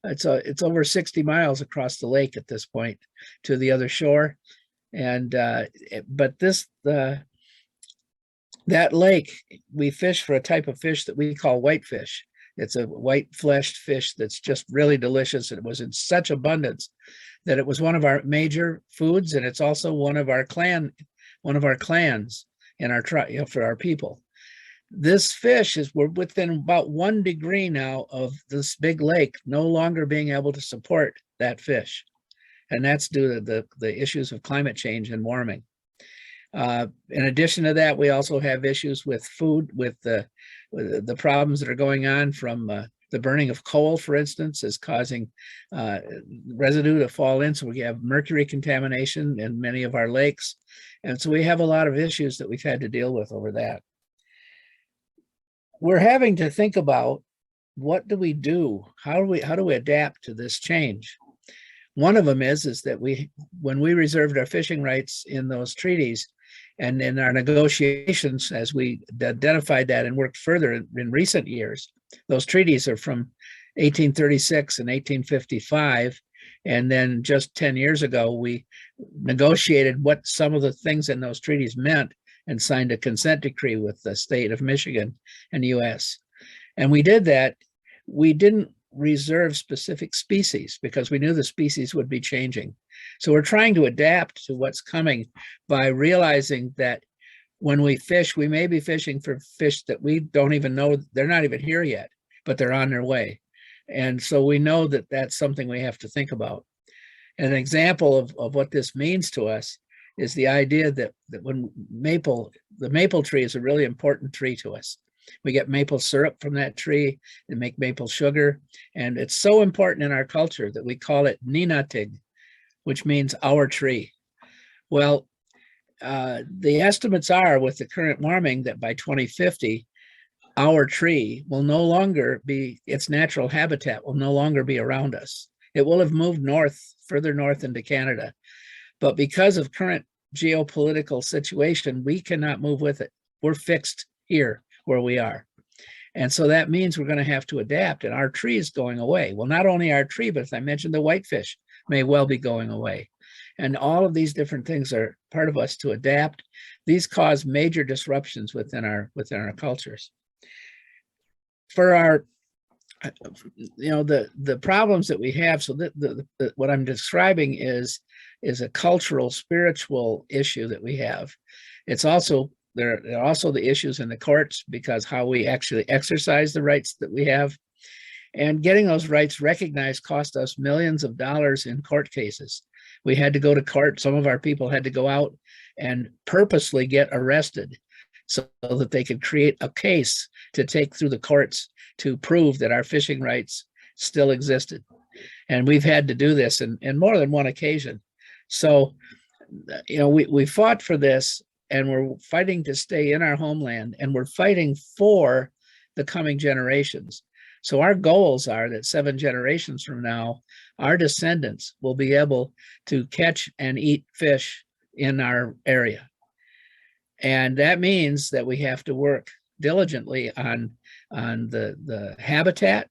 it's over 60 miles across the lake at this point to the other shore. And, but that lake, we fish for a type of fish that we call whitefish. It's a white-fleshed fish that's just really delicious. And it was in such abundance that it was one of our major foods, and it's also one of our clans in our tribe, for our people. This fish we're within about 1 degree now of this big lake no longer being able to support that fish, and that's due to the issues of climate change and warming. In addition to that, we also have issues with food, with the problems that are going on from the burning of coal, for instance, is causing residue to fall in. So we have mercury contamination in many of our lakes. And so we have a lot of issues that we've had to deal with over that. We're having to think about, what do we do? How do we adapt to this change? One of them is that when we reserved our fishing rights in those treaties, and in our negotiations, as we identified that and worked further in recent years, those treaties are from 1836 and 1855. And then just 10 years ago, we negotiated what some of the things in those treaties meant and signed a consent decree with the state of Michigan and US. And we did that. We didn't reserve specific species because we knew the species would be changing. So we're trying to adapt to what's coming by realizing that when we fish, we may be fishing for fish that we don't even know, they're not even here yet, but they're on their way. And so we know that that's something we have to think about. An example of what this means to us is the idea that when the maple tree is a really important tree to us. We get maple syrup from that tree and make maple sugar. And it's so important in our culture that we call it Ninatig, which means our tree. Well, the estimates are with the current warming that by 2050, our tree will no longer be, its natural habitat will no longer be around us. It will have moved north, further north into Canada. But because of current geopolitical situation, we cannot move with it. We're fixed here where we are. And so that means we're going to have to adapt, and our tree is going away. Well, not only our tree, but as I mentioned, the whitefish may well be going away. And all of these different things are part of us to adapt. These cause major disruptions within our cultures. For our, the problems that we have, so what I'm describing is a cultural, spiritual issue that we have. It's also, there are also the issues in the courts because how we actually exercise the rights that we have. And getting those rights recognized cost us millions of dollars in court cases. We had to go to court. Some of our people had to go out and purposely get arrested so that they could create a case to take through the courts to prove that our fishing rights still existed. And we've had to do this in more than one occasion. So, we fought for this, and we're fighting to stay in our homeland, and we're fighting for the coming generations. So our goals are that 7 generations from now, our descendants will be able to catch and eat fish in our area. And that means that we have to work diligently on the habitat,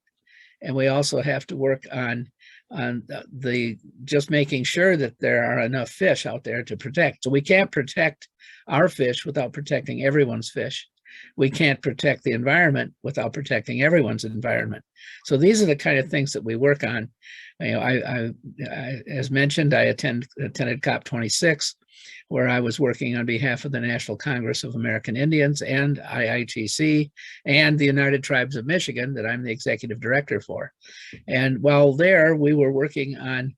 and we also have to work on just making sure that there are enough fish out there to protect. So we can't protect our fish without protecting everyone's fish. We can't protect the environment without protecting everyone's environment. So these are the kind of things that we work on. I as mentioned, I attended COP 26. where I was working on behalf of the National Congress of American Indians and IIGC and the United Tribes of Michigan that I'm the executive director for. And while there, we were working on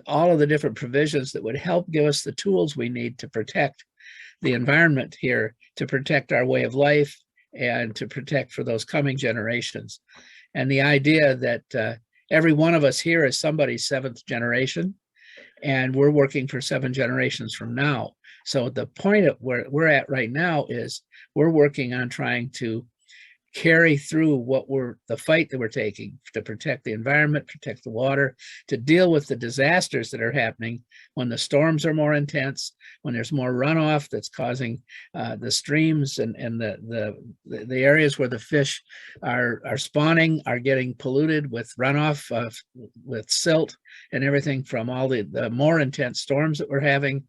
all of the different provisions that would help give us the tools we need to protect the environment here, to protect our way of life, and to protect for those coming generations. And the idea that every one of us here is somebody's 7th generation, and we're working for 7 generations from now. So the point of where we're at right now is we're working on trying to carry through the fight that we're taking to protect the environment, protect the water, to deal with the disasters that are happening when the storms are more intense, when there's more runoff that's causing the streams and the areas where the fish are spawning are getting polluted with runoff, with silt and everything from all the more intense storms that we're having.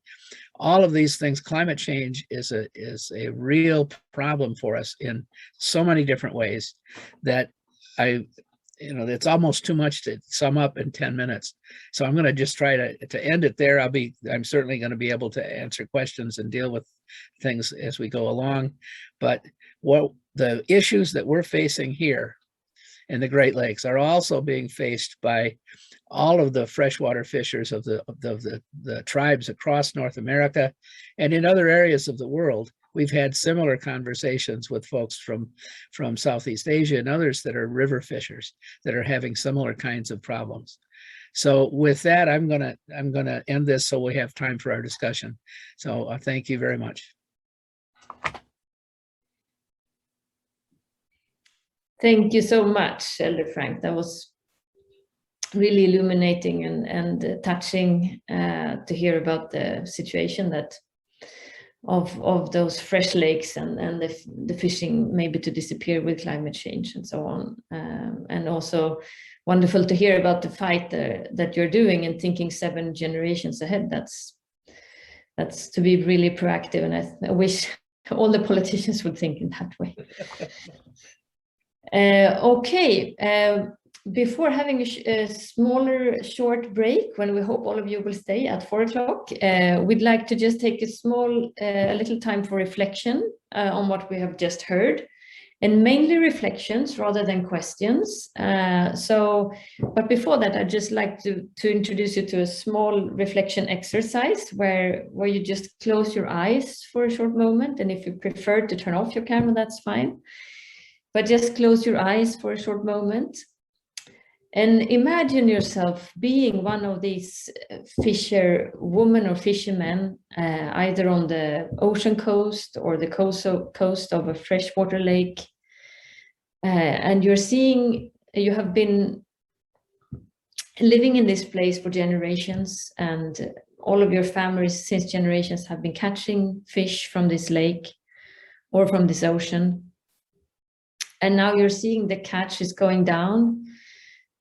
All of these things, climate change is a real problem for us in so many different ways that it's almost too much to sum up in 10 minutes. So I'm going to just try to end it there. I'm certainly going to be able to answer questions and deal with things as we go along. But what the issues that we're facing here in the Great Lakes are also being faced by all of the freshwater fishers of the tribes across North America and in other areas of the world. We've had similar conversations with folks from Southeast Asia and others that are river fishers that are having similar kinds of problems. So with that, I'm gonna end this so we have time for our discussion. So thank you very much. Thank you so much, Elder Frank. That was really illuminating and touching to hear about the situation of those fresh lakes and the fishing maybe to disappear with climate change and so on. And also wonderful to hear about the fight that you're doing and thinking 7 generations ahead. That's to be really proactive, and I wish all the politicians would think in that way. Okay. Before having a smaller short break, when we hope all of you will stay at 4 o'clock, we'd like to just take a little time for reflection on what we have just heard, and mainly reflections rather than questions. But before that, I'd just like to introduce you to a small reflection exercise where you just close your eyes for a short moment, and if you prefer to turn off your camera, that's fine. But just close your eyes for a short moment. And imagine yourself being one of these fisher women or fishermen, either on the ocean coast or the coast of a freshwater lake. And you have been living in this place for generations, and all of your families since generations have been catching fish from this lake or from this ocean. And now you're seeing the catch is going down.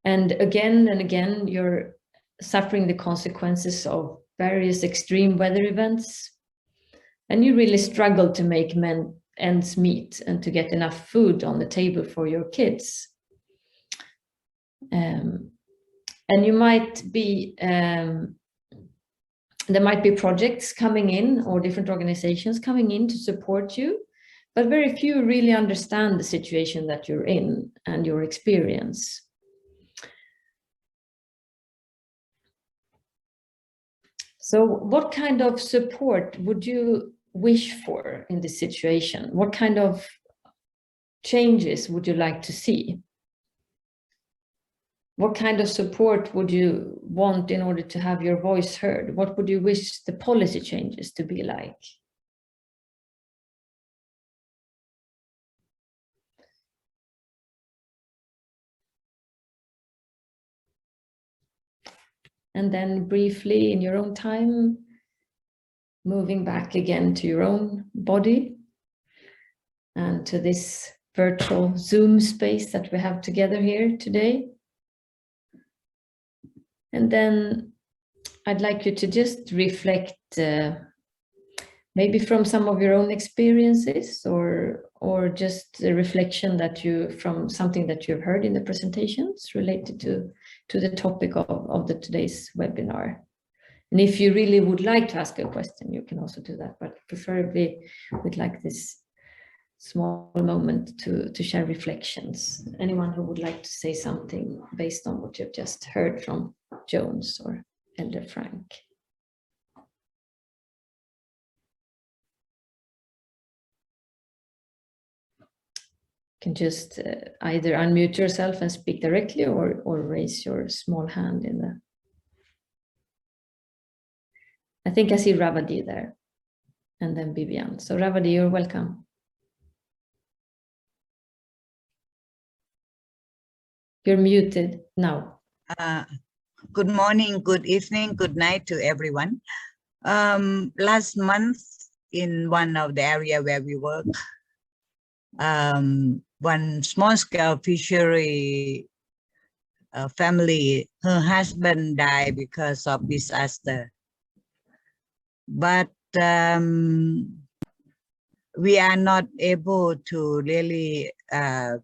And again, you're suffering the consequences of various extreme weather events. And you really struggle to make ends meet and to get enough food on the table for your kids. And you might be, there might be projects coming in or different organizations coming in to support you, but very few really understand the situation that you're in and your experience. So what kind of support would you wish for in this situation? What kind of changes would you like to see? What kind of support would you want in order to have your voice heard? What would you wish the policy changes to be like? And then briefly in your own time, moving back again to your own body and to this virtual Zoom space that we have together here today. And then I'd like you to just reflect maybe from some of your own experiences or just a reflection that from something that you've heard in the presentations related to the topic of today's webinar. And if you really would like to ask a question, you can also do that, but preferably we'd like this small moment to share reflections. Anyone who would like to say something based on what you've just heard from Jones or Elder Frank. You can just either unmute yourself and speak directly or raise your small hand in the... I think I see Ravi there and then Vivian. So Ravi, you're welcome. You're muted now. Good morning, good evening, good night to everyone. Last month in one of the area where we work, one small-scale fishery family, her husband died because of disaster. But we are not able to really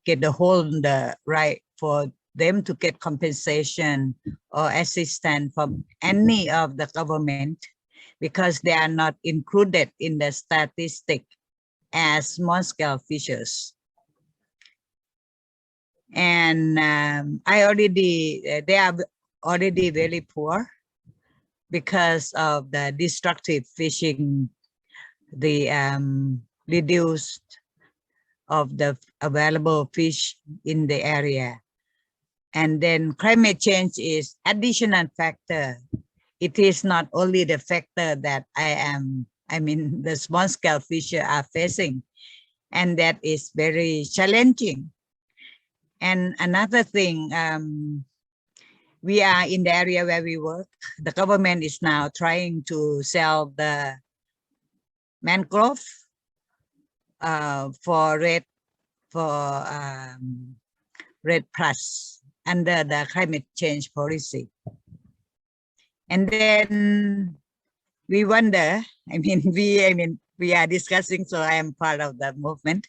get the right for them to get compensation or assistance from any of the government because they are not included in the statistic as small-scale fishers. And they are already very poor because of the destructive fishing, the reduced of the available fish in the area. And then climate change is additional factor. It is not only the factor that the small scale fisher are facing, and that is very challenging. And another thing, we are in the area where we work. The government is now trying to sell the mangrove for red plus under the climate change policy. And then we wonder, we are discussing, so I am part of the movement,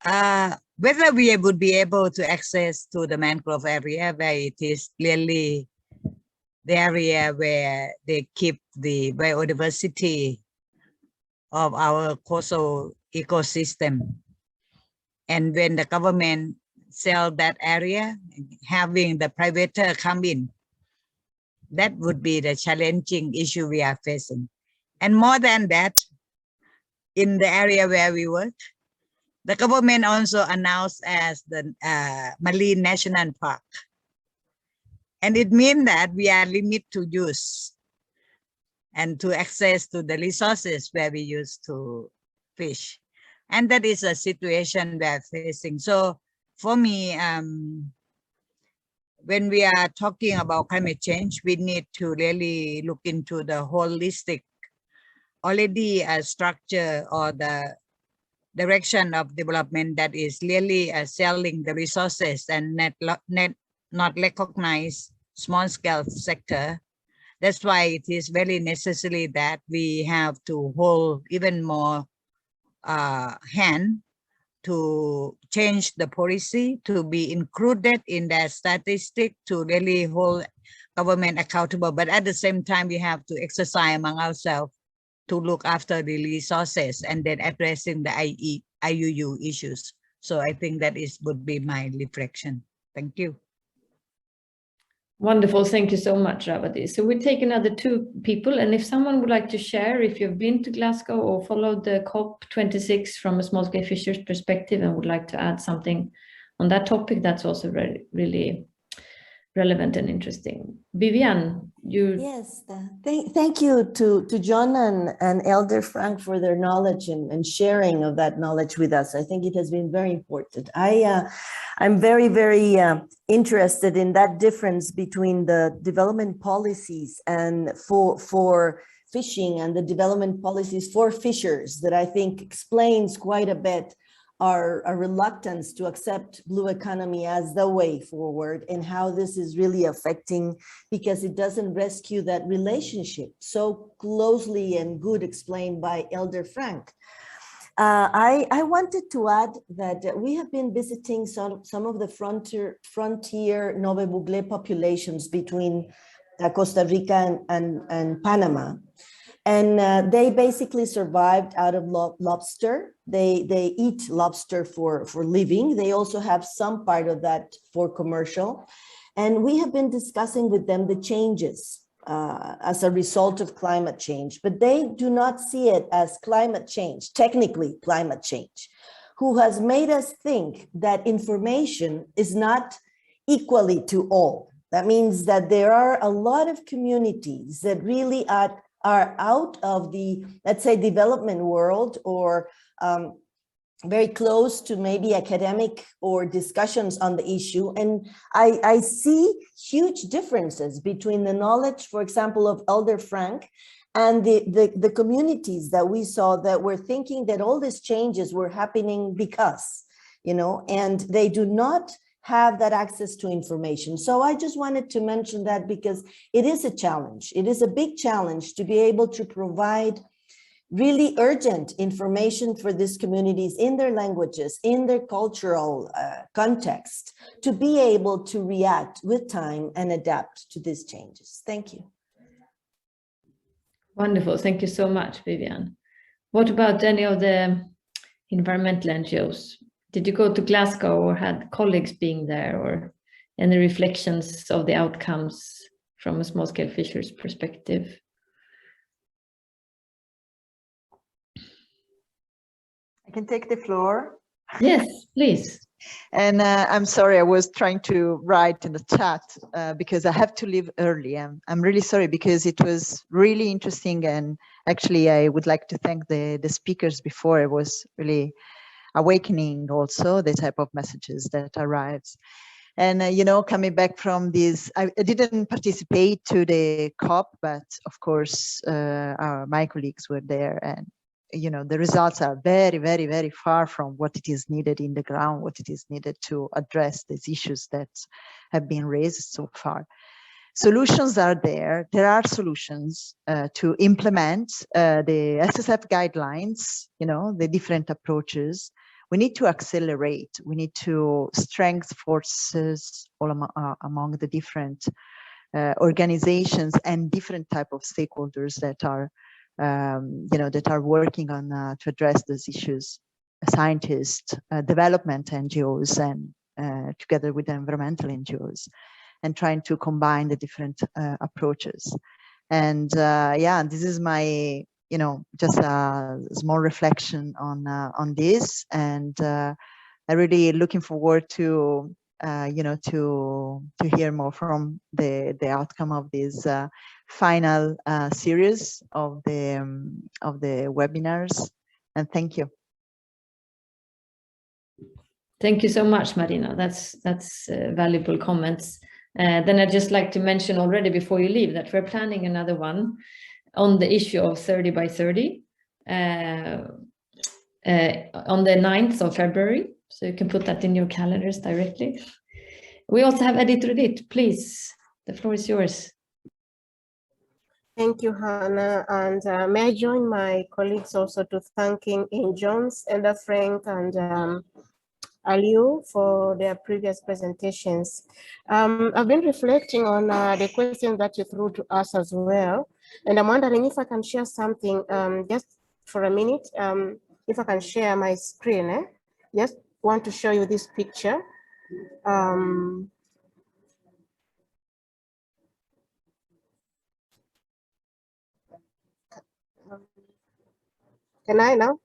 whether we would be able to access to the mangrove area where it is clearly the area where they keep the biodiversity of our coastal ecosystem. And when the government sell that area, having the privateer come in, that would be the challenging issue we are facing. And more than that, in the area where we work, the government also announced as the Marine National Park. And it means that we are limited to use and to access to the resources where we used to fish. And that is a situation we are facing. So for me, when we are talking about climate change, we need to really look into the holistic, already a structure or the direction of development that is really selling the resources and not recognize small-scale sector. That's why it is very necessary that we have to hold even more hand to change the policy, to be included in the statistic, to really hold government accountable. But at the same time, we have to exercise among ourselves to look after the resources and then addressing the IUU issues. So I think that would be my reflection. Thank you. Wonderful. Thank you so much, Ravi. So we take another 2 people. And if someone would like to share, if you've been to Glasgow or followed the COP26 from a small-scale fisher's perspective and would like to add something on that topic, that's also really relevant and interesting. Vivian, you... Yes, thank you to John and Elder Frank for their knowledge and sharing of that knowledge with us. I think it has been very important. I'm very, very interested in that difference between the development policies and for fishing and the development policies for fishers that I think explains quite a bit our reluctance to accept blue economy as the way forward and how this is really affecting, because it doesn't rescue that relationship so closely and good explained by Elder Frank. I wanted to add that we have been visiting some of the frontier Nove Bouglé populations between Costa Rica and Panama. And they basically survived out of lobster. They eat lobster for living. They also have some part of that for commercial. And we have been discussing with them the changes as a result of climate change, but they do not see it as climate change, technically climate change, who has made us think that information is not equally to all. That means that there are a lot of communities that really are out of the, let's say, development world, or very close to maybe academic or discussions on the issue. And I see huge differences between the knowledge, for example, of Elder Frank and the communities that we saw that were thinking that all these changes were happening because, and they do not have that access to information. So I just wanted to mention that because it is a challenge. It is a big challenge to be able to provide really urgent information for these communities in their languages, in their cultural context, to be able to react with time and adapt to these changes. Thank you. Wonderful. Thank you so much, Vivian. What about any of the environmental NGOs? Did you go to Glasgow or had colleagues being there, or any reflections of the outcomes from a small-scale fisheries perspective? I can take the floor. Yes, please. And I'm sorry, I was trying to write in the chat because I have to leave early. I'm really sorry because it was really interesting, and actually I would like to thank the speakers before. It was really awakening also the type of messages that arrives. And coming back from this, I didn't participate to the COP, but of course my colleagues were there, and the results are very, very, very far from what it is needed in the ground, what it is needed to address these issues that have been raised so far. Solutions are there. There are solutions to implement the SSF guidelines, the different approaches. We need to accelerate. We need to strengthen forces all among the different organizations and different type of stakeholders that are that are working on to address those issues, scientists, development NGOs, and together with the environmental NGOs, and trying to combine the different approaches. And yeah, this is my, just a small reflection on this, and I'm really looking forward to to hear more from the outcome of this final series of the webinars. And thank you. Thank you so much, Marina. That's valuable comments. Then I'd just like to mention already before you leave that we're planning another one on the issue of 30 by 30 on the 9th of February. So you can put that in your calendars directly. We also have Edith Rudit. Please, the floor is yours. Thank you, Hannah. And may I join my colleagues also to thanking Ian Jones, Elder Frank, and Aliu for their previous presentations. I've been reflecting on the questions that you threw to us as well. And I'm wondering if I can share something just for a minute. If I can share my screen, just want to show you this picture. Can I now?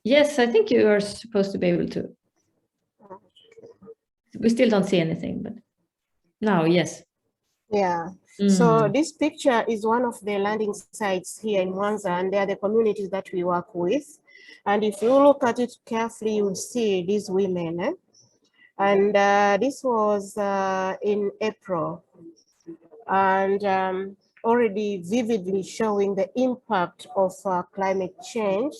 Yes, I think you are supposed to be able to. We still don't see anything, but now, yes. Yeah. So this picture is one of the landing sites here in Mwanza, and they are the communities that we work with. And if you look at it carefully, you will see these women. And this was in April, and already vividly showing the impact of climate change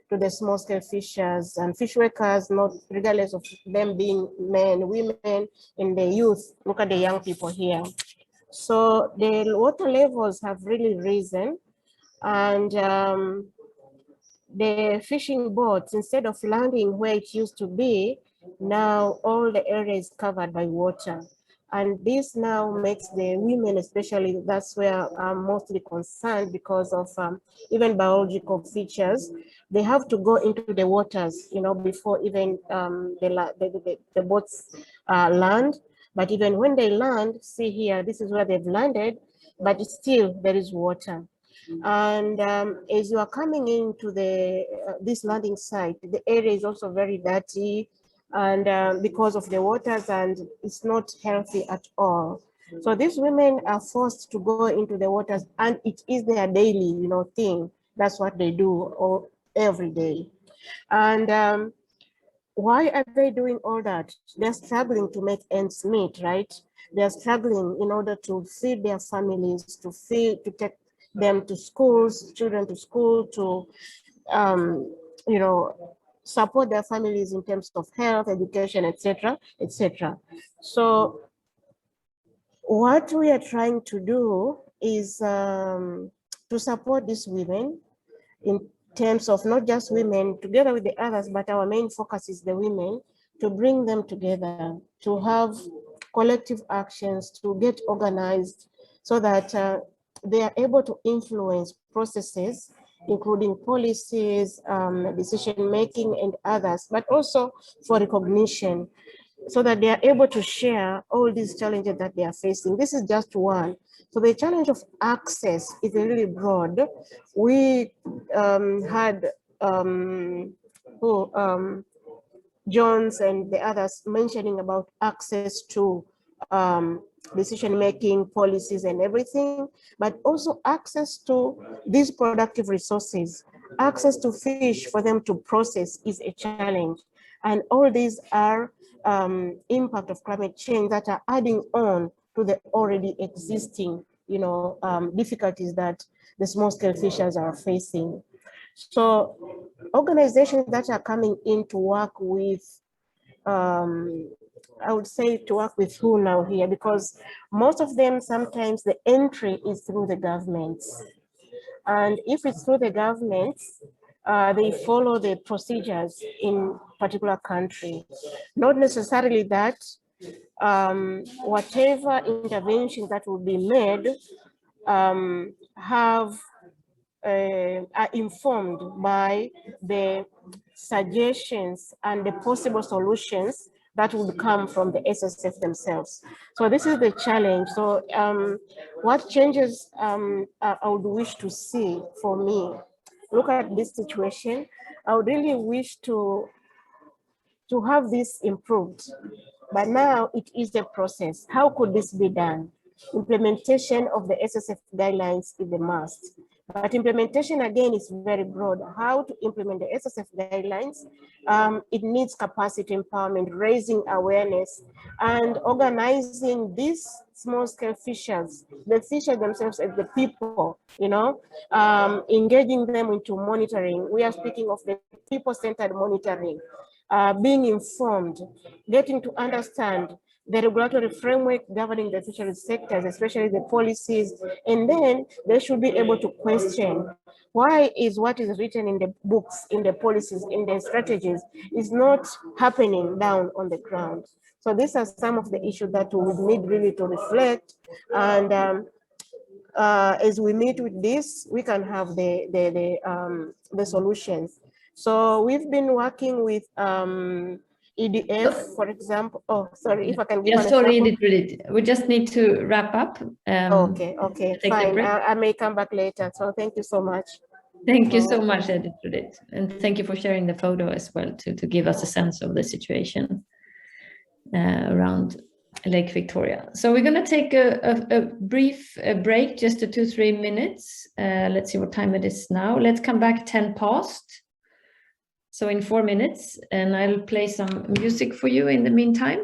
to the small-scale fishers and fish workers, not regardless of them being men, women, and the youth. Look at the young people here. So the water levels have really risen, and the fishing boats, instead of landing where it used to be, now all the area is covered by water. And this now makes the women, especially, that's where I'm mostly concerned because of even biological features. They have to go into the waters, you know, before even the boats land. But even when they land, see here, this is where they've landed, but still there is water. And as you are coming into the this landing site, the area is also very dirty, and because of the waters, and it's not healthy at all. So these women are forced to go into the waters, and it is their daily, you know, thing. That's what they do all, every day. And why are they doing all that? They're struggling to make ends meet, right? They're struggling in order to feed their families, to take them to schools, children to school, to you know, support their families in terms of health, education, etc., etc. So what we are trying to do is to support these women in terms of not just women together with the others, but our main focus is the women, to bring them together, to have collective actions, to get organized so that they are able to influence processes, including policies, decision-making and others, but also for recognition, so that they are able to share all these challenges that they are facing. This is just one. So the challenge of access is really broad. We had Jones and the others mentioning about access to decision-making, policies and everything, but also access to these productive resources. Access to fish for them to process is a challenge. And all these are impact of climate change that are adding on to the already existing, you know, difficulties that the small-scale fishers are facing. So organizations that are coming in to work with, I would say to work with who now here, because most of them, sometimes the entry is through the governments. And if it's through the governments, they follow the procedures in particular country. Not necessarily that whatever interventions that will be made are informed by the suggestions and the possible solutions that would come from the SSF themselves. So this is the challenge. So what changes I would wish to see for me, look at this situation, I would really wish to have this improved. But now it is a process. How could this be done? Implementation of the SSF guidelines is a must. But implementation, again, is very broad. How to implement the SSF guidelines? It needs capacity empowerment, raising awareness, and organizing these small-scale fishers, the fishers themselves as the people, you know, engaging them into monitoring. We are speaking of the people-centered monitoring, being informed, getting to understand the regulatory framework governing the fisheries sectors, especially the policies, and then they should be able to question why is what is written in the books, in the policies, in the strategies is not happening down on the ground. So these are some of the issues that we would need really to reflect, and as we meet with this, we can have the solutions. So we've been working with EDF, for example. Oh, sorry, if I can give an example. We just need to wrap up. Okay, fine. I may come back later. So thank you so much. Thank you so much, Edith, and thank you for sharing the photo as well to give us a sense of the situation around Lake Victoria. So we're going to take a brief break, just 2-3 minutes. Let's see what time it is now. Let's come back 10 past. So in 4 minutes, and I'll play some music for you in the meantime.